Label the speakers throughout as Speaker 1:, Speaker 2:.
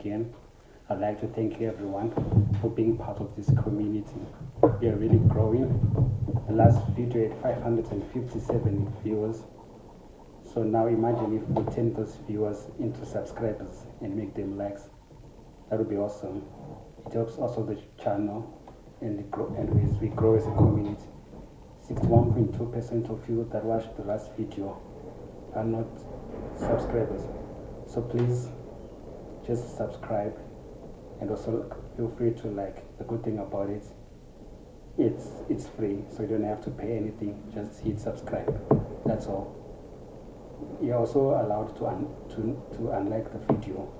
Speaker 1: again. I'd like to thank you everyone for being part of this community. We are really growing. The last video had 557 viewers. So now imagine if we turn those viewers into subscribers and make them likes. That would be awesome. It helps also the channel and as we grow as a community. 61.2% of you that watched the last video are not subscribers. So please just subscribe, and also feel free to like. The good thing about it, it's free, so you don't have to pay anything. Just hit subscribe. That's all. You're also allowed to unlike the video.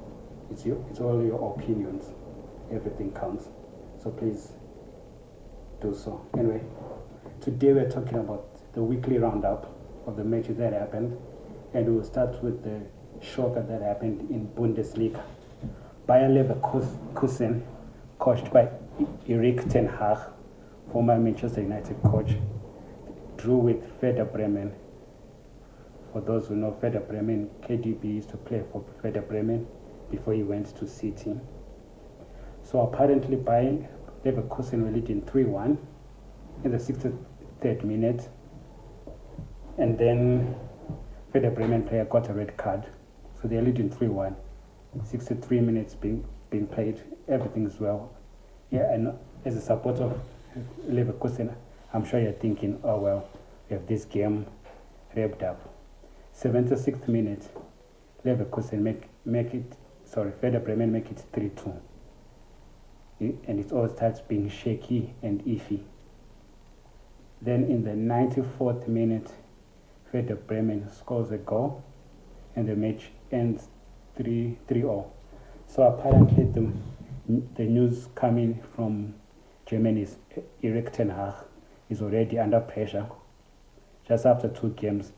Speaker 1: It's all your opinions. Everything counts. So please do so. Anyway, today we're talking about the weekly roundup of the matches that happened, and we'll start with the shocker that happened in Bundesliga. Bayer Leverkusen, coached by Erik ten Hag, former Manchester United coach, drew with Werder Bremen. For those who know Werder Bremen, KDB used to play for Werder Bremen before he went to City. So apparently Bayer Leverkusen were leading 3-1 in the 63rd minute, and then Werder Bremen player got a red card. So they're leading 3-1. 63 minutes being played. Everything's well. Yeah, and as a supporter of Leverkusen, I'm sure you're thinking, oh well, we have this game wrapped up. 76th minute, Leverkusen Werder Bremen make it 3-2. And it all starts being shaky and iffy. Then in the 94th minute, Werder Bremen scores a goal, and the match ends 3-0. So apparently the news coming from Germany is Erik ten Hag is already under pressure. Just after 2 games,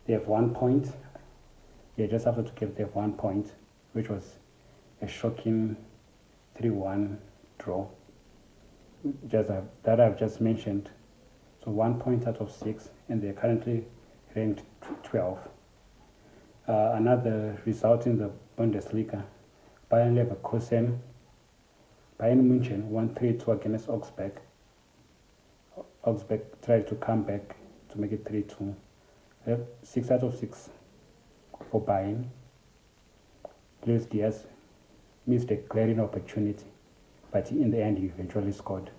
Speaker 1: they have 1 point. Yeah, just after 2 games, they have 1 point, which was a shocking 3-1 draw. That I've just mentioned. So 1 point out of 6, and they're currently ranked 12. Another result in the Bundesliga, Bayern München won 3-2 against Augsburg. Augsburg tried to come back to make it 3-2. 6 out of 6 for Bayern. Luis Diaz missed a glaring opportunity, but in the end he eventually scored.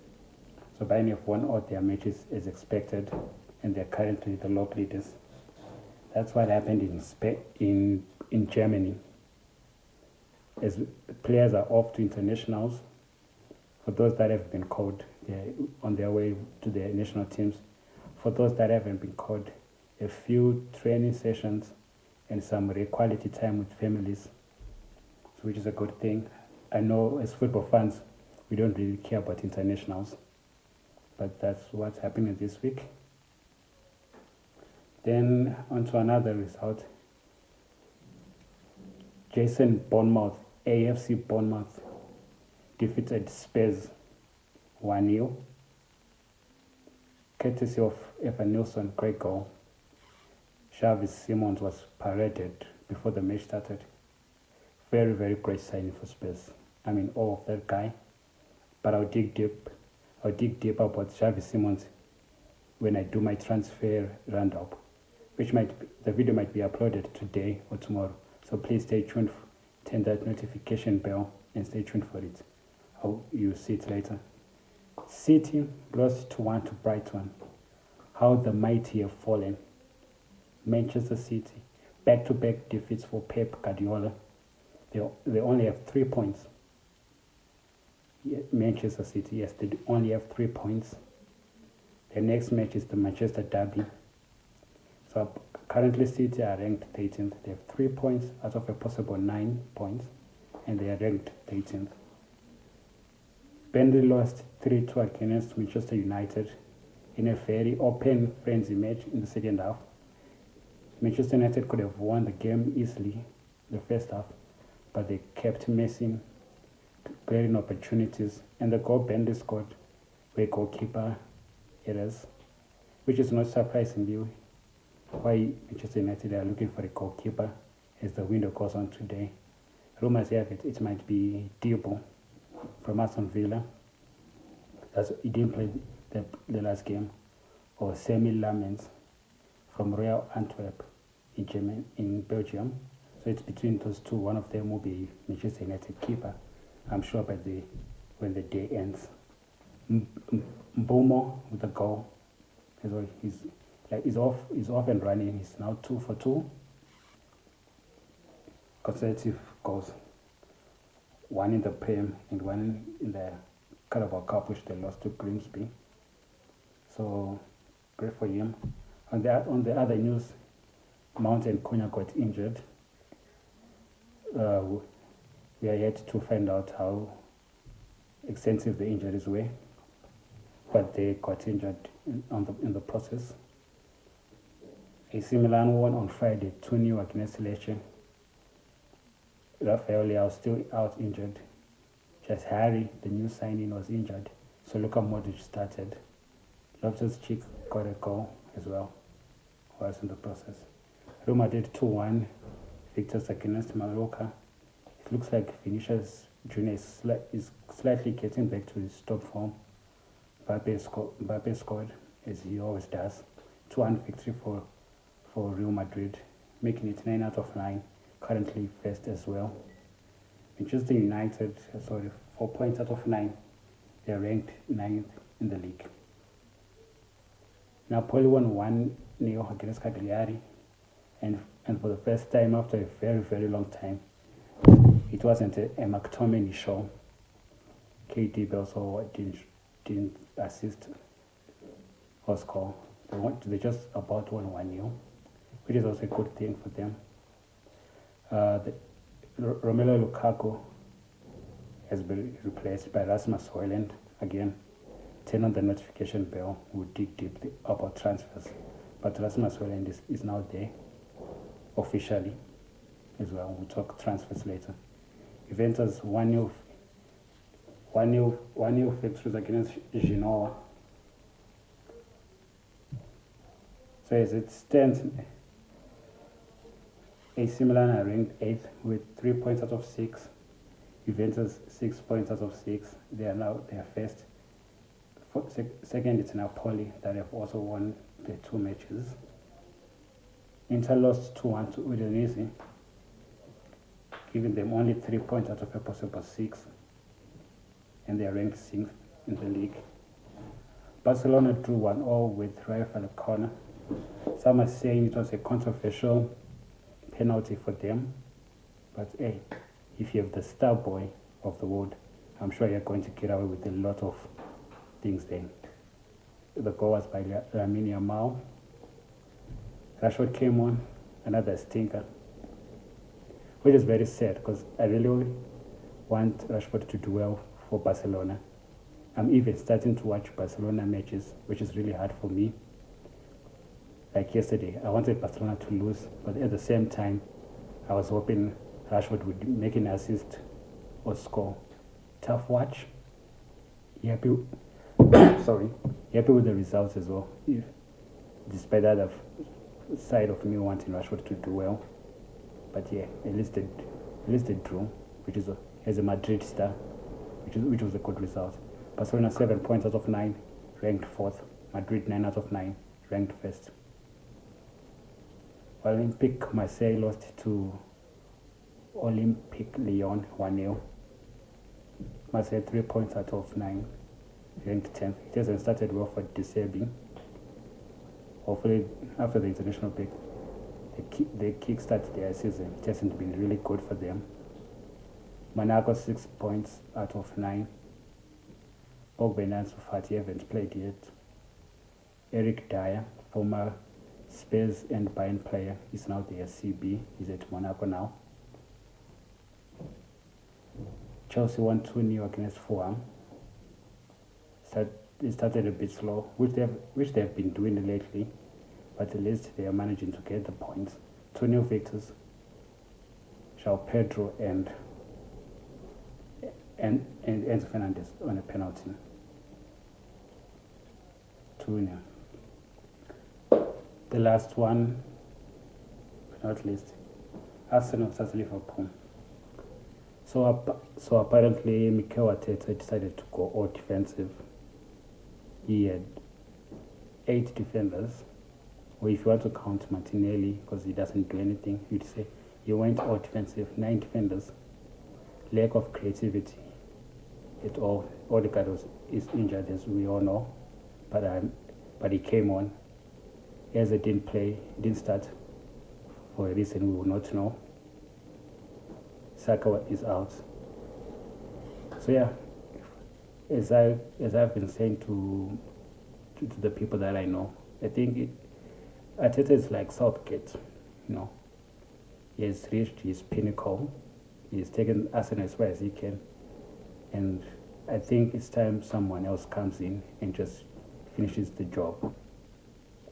Speaker 1: So Bayern have won all their matches as expected, and they're currently the log leaders. That's what happened in Germany. As players are off to internationals, for those that have been called, they're on their way to their national teams. For those that haven't been called, a few training sessions and some quality time with families, which is a good thing. I know as football fans, we don't really care about internationals, but that's what's happening this week. Then on to another result. AFC Bournemouth defeated Spurs 1-0. Courtesy of Evan Nilsson, great goal. Xavi Simons was paraded before the match started. Very, very great signing for Spurs. I mean, all of that guy. But I'll dig deep about Xavi Simons when I do my transfer roundup, the video might be uploaded today or tomorrow. So please stay tuned, turn that notification bell and stay tuned for it. You'll see it later. City lost 2-1 to Brighton. How the mighty have fallen. Manchester City, back-to-back defeats for Pep Guardiola. They only have 3 points. Manchester City, yes, they only have 3 points. The next match is the Manchester Derby. So currently City are ranked 13th. They have 3 points out of a possible 9 points, and they are ranked 13th. Burnley lost 3-2 against Manchester United in a very open, frenzy match in the second half. Manchester United could have won the game easily the first half, but they kept missing glaring opportunities, and the goal Burnley scored were goalkeeper errors, which is not surprisingly why Manchester United are looking for a goalkeeper as the window goes on today. Rumors have it might be Debo from Aston Villa. He didn't play the last game. Or Semi Lamens from Royal Antwerp in Belgium. So it's between those two. One of them will be Manchester United keeper. I'm sure when the day ends. Mbomo with a goal. He's off and running. He's now 2 for 2 consecutive goals. One in the Prem and one in the Carabao Cup, which they lost to Grimsby. So great for him. On the other news, Mount and Cunha got injured. We are yet to find out how extensive the injuries were, but they got injured in the process. AC Milan won on Friday 2-0 against Lecce. Rafael Leao still out injured. Just Harry, the new signing, was injured, so Luka Modric started. Loftus-Cheek got a goal as well, was in the process. Real Madrid 2-1 victors against Mallorca. It looks like Vinicius Junior is slightly getting back to his top form. Mbappe scored, as he always does. 2-1 victory for Real Madrid, making it 9 out of 9, currently first as well. Manchester United, 4 points out of 9. They're ranked 9th in the league. Napoli won 1-0 against Cagliari, and for the first time after a very, very long time, it wasn't a McTominay show. KD also didn't assist or score. They just about won 1-0, which is also a good thing for them. Romelu Lukaku has been replaced by Rasmus Højlund again. Turn on the notification bell. We'll dig deep about transfers. But Rasmus Højlund is now there officially as well. We'll talk transfers later. Juventus 1-0 victories against Genoa. So as it stands, AC Milan are ranked 8th with 3 points out of 6. Juventus 6 points out of 6. They are first. Second, it's Napoli that have also won their 2 matches. Inter lost 2-1 to Udinese, giving them only 3 points out of a possible 6, and they are ranked 6th in the league. Barcelona drew 1-0 with Rayo Vallecano. Some are saying it was a controversial penalty for them, but hey, if you have the star boy of the world, I'm sure you're going to get away with a lot of things then. The goal was by Lamine Yamal. Rashford came on, another stinker, which is very sad because I really want Rashford to do well for Barcelona. I'm even starting to watch Barcelona matches, which is really hard for me. Like yesterday, I wanted Barcelona to lose, but at the same time, I was hoping Rashford would make an assist or score. Tough watch. Happy with the results as well. Despite the other side of me wanting Rashford to do well, but yeah, at least they drew, which is as a Madrid star, which was a good result. Barcelona 7 points out of 9, ranked 4th. Madrid 9 out of 9, ranked 1st. Olympique Marseille lost to Olympique Lyon 1-0. Marseille 3 points out of 9, ranked 10th. It hasn't started well for De Zerbi. Hopefully, after the international break, they kickstart their season. It hasn't been really good for them. Monaco 6 points out of 9. Pogba and Ansu Fati haven't played yet. Eric Dyer, former Spurs and Bayern player, is now their CB. He's at Monaco now. Chelsea won 2-0 against Fulham. It started a bit slow, which they have been doing lately, but at least they are managing to get the points. 2-0 victors. João Pedro and Enzo Fernandez on a penalty. 2-0. The last one, but not least, Arsenal versus Liverpool. So apparently Mikel Arteta decided to go all defensive. He had 8 defenders, or if you want to count Martinelli, because he doesn't do anything, you'd say he went all defensive, 9 defenders. Lack of creativity at all. Odegaard is injured, as we all know, but he came on. Eze didn't start for a reason we will not know. Saka is out. So yeah, as I've been saying to the people that I know, I think Arteta is like Southgate, He has reached his pinnacle. He's taken Arsenal as far as he can, and I think it's time someone else comes in and just finishes the job.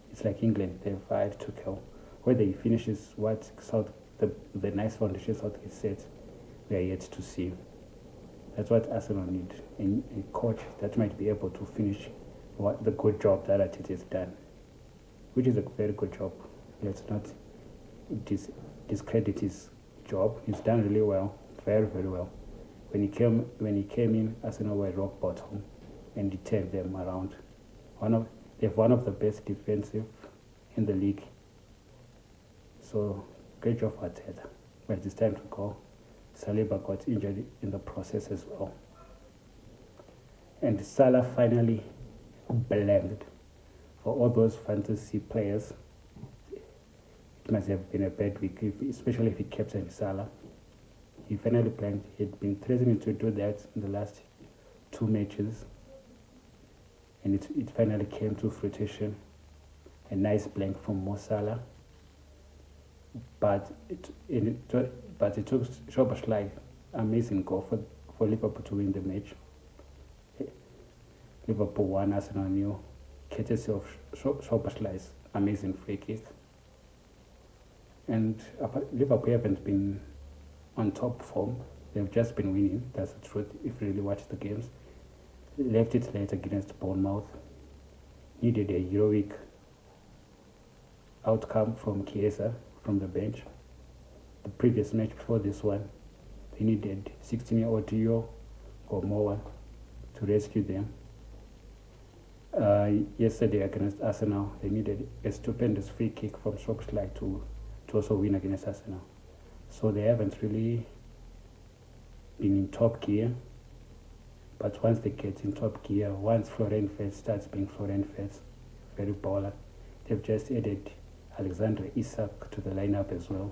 Speaker 1: It's like England; they've hired Tuchel. Whether he finishes what the nice foundation Southgate set, we are yet to see. That's what Arsenal need, a coach that might be able to finish the good job that Arteta has done, which is a very good job. Let's not discredit his job. He's done really well, very, very well. When he came in, Arsenal were rock bottom, and he turned them around. They have one of the best defensive in the league. So great job for Arteta. But it's time to go. Saliba got injured in the process as well. And Salah finally blanked. For all those fantasy players, it must have been a bad week, especially if he captained Salah. He finally blanked. He had been threatening to do that in the last 2 matches. And it finally came to fruition. A nice blank from Mo Salah. But it took Szoboszlai amazing goal for Liverpool to win the match. Liverpool won, Arsenal knew, courtesy of Szoboszlai's amazing free kick. And Liverpool haven't been on top form. They've just been winning. That's the truth. If you really watch the games, left it late against Bournemouth. Needed a heroic outcome from Chiesa from the bench. The previous match before this one, they needed 16-year-old Dio or more to rescue them. Yesterday against Arsenal, they needed a stupendous free kick from Szoboszlai to also win against Arsenal. So they haven't really been in top gear. But once they get in top gear, once Florian Wirtz starts being Florian Wirtz, very baller, they've just added Alexander Isak to the lineup as well.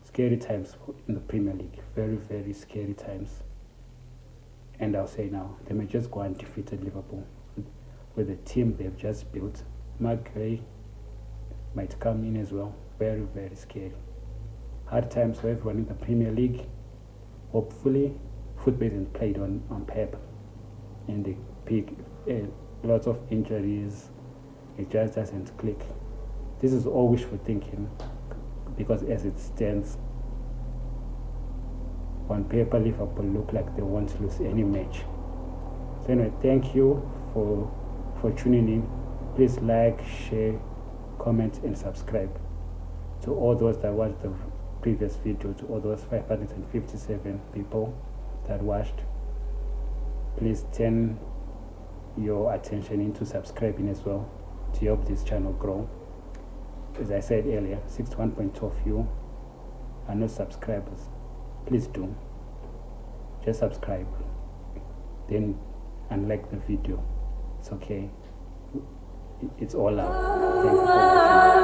Speaker 1: Scary times in the Premier League, very, very scary times. And I'll say now, they may just go undefeated Liverpool with the team they've just built. Mark Gray might come in as well, very, very scary. Hard times for everyone in the Premier League. Hopefully, football isn't played on Pep, and they pick lots of injuries. It just doesn't click. This is all wishful thinking, because as it stands, on paper, Liverpool look like they won't lose any match. So anyway, thank you for tuning in. Please like, share, comment, and subscribe. To all those that watched the previous video, to all those 557 people that watched, please turn your attention into subscribing as well to help this channel grow. As I said earlier, 61.2 of you are not subscribers. Please do. Just subscribe, then unlike the video. It's okay. It's all love. Thank you for watching.